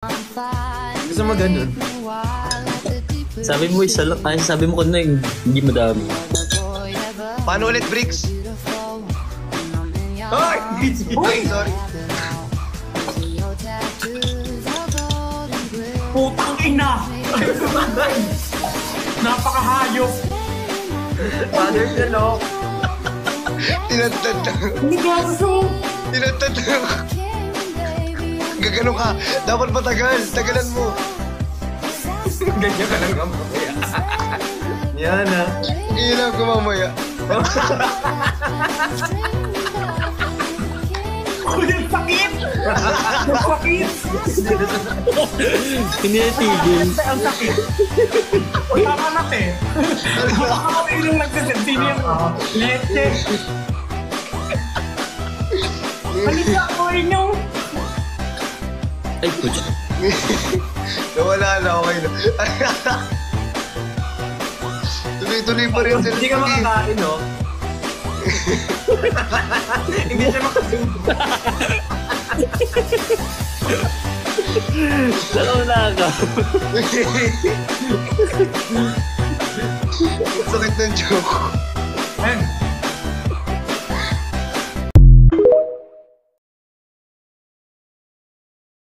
Gusto mo ganun? Sabi mo isa lang, ay sabi mo kanina yung hindi madami. Paano ulit, Briggs? Hoy! Ay, sorry. Putang ina! Napakahayop! Father ka, no? Tinatad lang. Hindi gaso! Tinatad lang. Gagano ka. Dapat matagal. Tagalan mo. Ganyan ka lang ang mamaya. Yan, ha? Iilang ko mamaya. Uy, ang sakit! Ang sakit! Hindi na tigil. Ang sakit! Uy, tama na, te! Baka kami yung nagsasensini yung leche! Halika ko inyo! Ay, putya. Nawala na. Okay na. Tuloy-tuloy pa rin sila. Hindi ka makakain, no? Hindi siya makakain. Dalawa na ka. Sakit ng joke. Ayun,